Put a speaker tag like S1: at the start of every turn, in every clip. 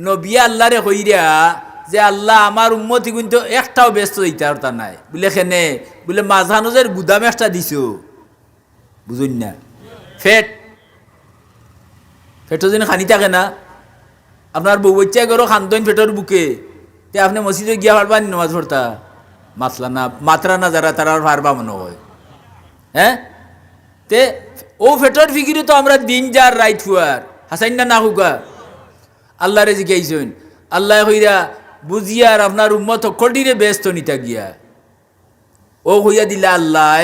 S1: নবী আল্লাহরে কইরা যে আল্লাহ আমার উম্মতি কিন্তু একটাও ব্যস্ত দিতে আর তা নাই বলে খেনে বলে মাঝানুজের গুদাম একটা দিছ বুঝুন না ফেটো যেন খানি থাকে না আপনার বউ বাচ্চা করো খান্দন ফেটোর বুকে তে আপনি মসজিদে গিয়া পারবা নামাজ পড়তা মাত্রা না যারা তারা পারবা মনে হয় হ্যাঁ তে ও ফেটোর ফিকিরে তো আমরা দিন যার রাইট হুয়ার হাসাইন না হুকা আল্লাহ রে জিজ্ঞাইছেন আল্লাহ হইরা বুঝিয়ার আপনার উম্মত কটিরে ব্যস্ত নিতা গিয়া ও হইয়া দিলা আল্লাহ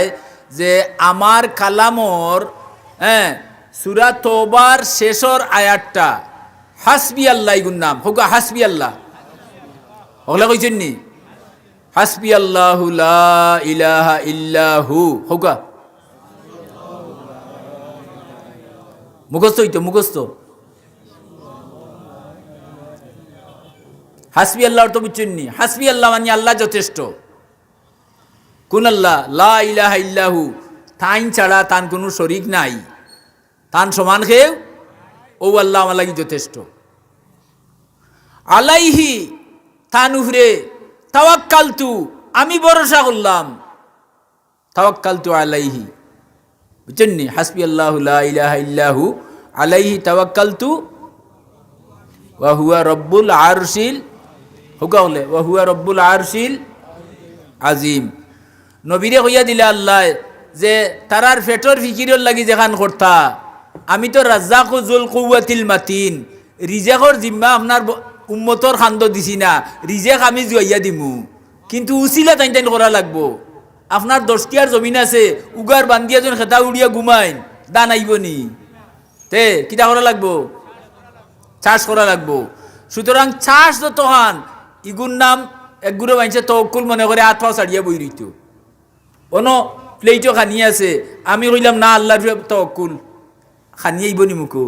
S1: যে আমার কালামর সূরা তওবার শেষর আয়াতটা হাসবি আল্লাহ ইগুন নাম হোক হাসবি আল্লাহ ওগুলা কইছেন নি হাসবি আল্লাহু লা ইলাহা ইল্লাহু হোক মুখস্থ হইতো মুখস্থ হাসবি আল্লাহ তো বুঝছেন নি হাসবি আল্লাহ মানে আল্লাহ যথেষ্ট কোন আল্লাহ লা ইলাহা ইল্লাহু তাইন ছাড়া তান কোনো শরীক নাই তান সমান খেয়ে ও আল্লাহ আমার লাগি যথেষ্ট আলাইহি তান উফরে তাওয়াক্কালতু আমি ভরসা করলাম তাওয়াক্কালতু আলাইহি বুঝছেন নি হাসবি আল্লাহু লা ইলাহা ইল্লাহু আলাইহি তাওয়াক্কালতু ওয়া হুয়া রব্বুল আরশিল হুকা হলে ওয়া হুয়া রব্বুল আরশিল আজিম নবীরে কইয়া দিলে আল্লাহ যে তারার ফেটর ফিকিরর লাগি যেখান করতা আমি তো রাজ্জাকু যুল কুওয়াতিল মাতিন রিজেকর জিম্মা আপনার উম্মতর খান্দ দিছি না রিজেক আমি জুয়াইয়া দিমু কিন্তু উসিলা টাইন টাইন করা লাগবো আপনার 10 জমিন আছে উগার বান্ধিয়া জন খেতা উড়িয়া ঘুমাইন দান আইব নি তে কিটা করা লাগবো চাষ করা লাগবো সুতরাং চাষ যত হান ইগুর নাম একগুলো মানছে তওকুল মনে করে হাত পাও ছাড়িয়া বই রইত অন প্লেটও খানি আছে আমি কইলাম না আল্লাহর তওকুল খানিয়াইব নি মুখো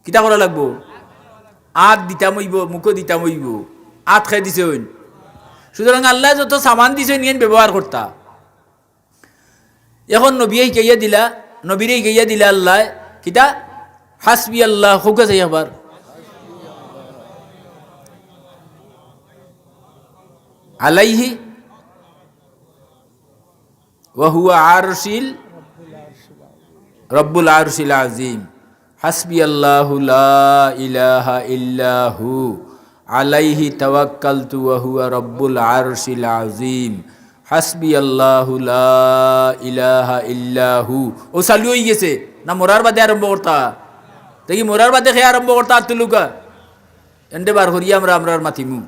S1: কিটা করা লাগবো আত দিতাম হইব মুখো দিতাম হইব আত খাই দিছে হইন সুতরাং আল্লাহ যত সামান দিছে নিয়েন ব্যবহার করতা এখন নবীই গাইয়া দিলা আল্লাহ কিটা হাসবি আল্লাহ হুকা যাই আবার আলাইহি ওয়া হুয়া আরশিল রব্বুল আরশিল আজিম হাসবি আল্লাহু লা ইলাহা ইল্লাহু আলাইহি তাওয়াক্কালতু ওয়া হুয়া রব্বুল আরশিল আজিম হাসবি আল্লাহু লা ইলাহা ইল্লাহু ও চালু হয়ে গেছে না মরার বাদে আরম্ভ করতা দেখি মরার বাদে খেয়ে আরম্ভ করতা তুলুকা এন্ডে বার করিয়া আমরা মাতিমু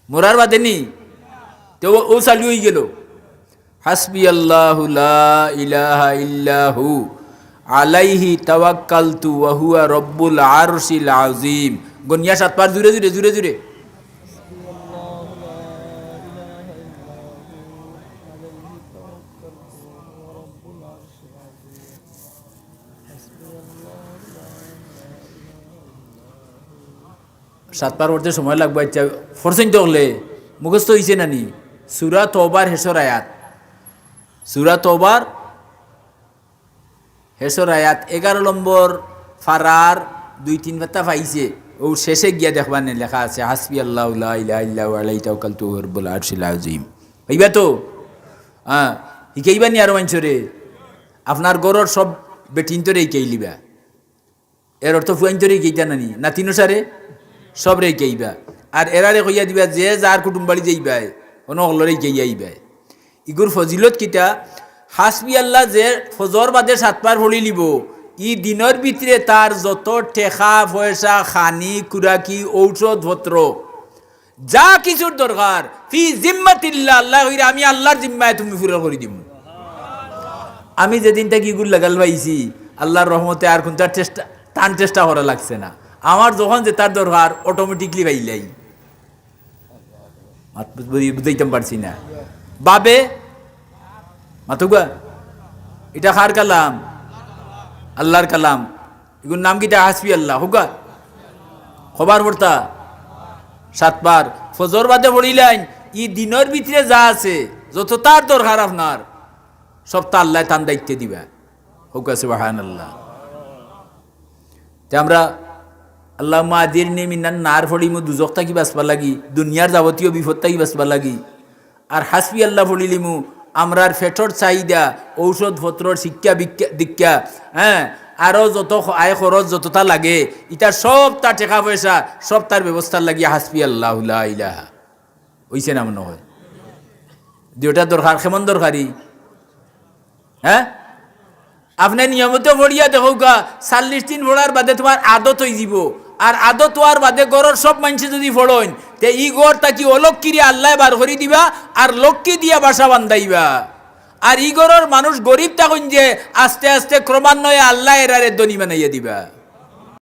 S1: মরার বাদে নি তো ও চালু হয়ে গেল হাসবি আল্লাহু লা ইলাহা ইল্লাহু আলাইহি তাওয়াক্কালতু ওয়া হুয়া রব্বুল আরশিল আজিম গনিয়া 7 বার জুড়ে জুড়ে জুড়ে জুড়ে সাতবার পড়তে সময় লাগবে আচ্ছা ফরসেন তো হলে মুখস্থ হয়েছে নানি সূরা তওবার হেসর আয়াত সূরা তওবার হেসর আয়াত 11 নম্বর ফারার 2-3 পাতা পাইছে ও শেষে গিয়া দেখবার নে লেখা আছে হাসবি আল্লাহু লা ইলাহা ইল্লাহু আলাইহি তাওয়াক্কালতু ওয়া রব্বুল আরশিল আযীম হইবা তো হিকাইবা নি আর মানছরে আপনার গরর সব বেটিন তোরে হিকাইলিবা এর অর্থ ফুয়াইন তোরে হিকাইতা নানি নাতি অনুসারে সব রে হিকাইবা আর এরারে কইয়া দিবা যে যার কুটুম বাড়ি যাইবা কোনো হলরে হিকাইয়াইবা ইগুর ফজিলত কিটা হাসবি আল্লাহ যে ফজর বাদে 7 বার পড়ি লিব ই দিনের ভিতরে তার যত টেকা পয়সা খানি কুরাকি ঔষধ পত্র যা কিছুর দরকার ফি জিম্মাতিল্লাহ আল্লাহ হইরা আমি আল্লাহর জিম্মায় তুমি পুরা করে দিব আমি যেদিন থেকে ইগুর লাগাল পাইছি আল্লাহর রহমতে আর কোন তার চেষ্টা করা লাগছে না আমার যখন যে তার দরকার অটোমেটিকলি পাইলাই বুঝাইতাম পারছি না বাবে মাতুগা এটা কার কালাম আল্লাহর কালাম এগুলোর নাম কিটা হাসবি আল্লাহ হুকা খবর পড়তা 7 বার ফজর বাদে পড়িলেন ই দিনের ভিতরে যা আছে যত তার দরকার আপনার সব তা আল্লাহ তার দায়িত্বে দিবা হুকা সুবহানাল্লাহ তে আমরা আল্লাহ আজিরনি মিনান নার ফড়িমু দুজক থাকি বাঁচবা লাগি, দুনিয়ার যাবতীয় বিপদ থাকি বাঁচবা লাগি। আর হাসবি আল্লাহ ফড়িলিমু আমরার ফেটর চাহিদা, ঔষধ পত্রর শিক্ষা দীক্ষা, হ্যাঁ, আরও যত আয় খরচ যতটা লাগে, ইটার সব তার টাকা পয়সা সব তার ব্যবস্থার লাগিয়া হাসবি আল্লাহ লা ইলাহা। হইছে না মনে হয়? দুটা দরকার, কেমন দরকারি? হ্যাঁ, আপনার নিয়মিত পড়িয়া দেখো গা 40 দিন পড়ার বাদে তোমার আদত হয়ে যাব। আর আদত হওয়ার বাদে গড়ের সব মানুষ যদি পড়েন, তে ই গড় তাকি অলক্ষীরে আল্লাহ বার করে দিবা আর লক্ষ্মী দিয়া বাসা বান্ধাইবা। আর ই গড়ের মানুষ গরিব থাকুন যে আস্তে আস্তে ক্রমান্বয়ে আল্লাহ এরারে ধনী বানাইয়া দিবা।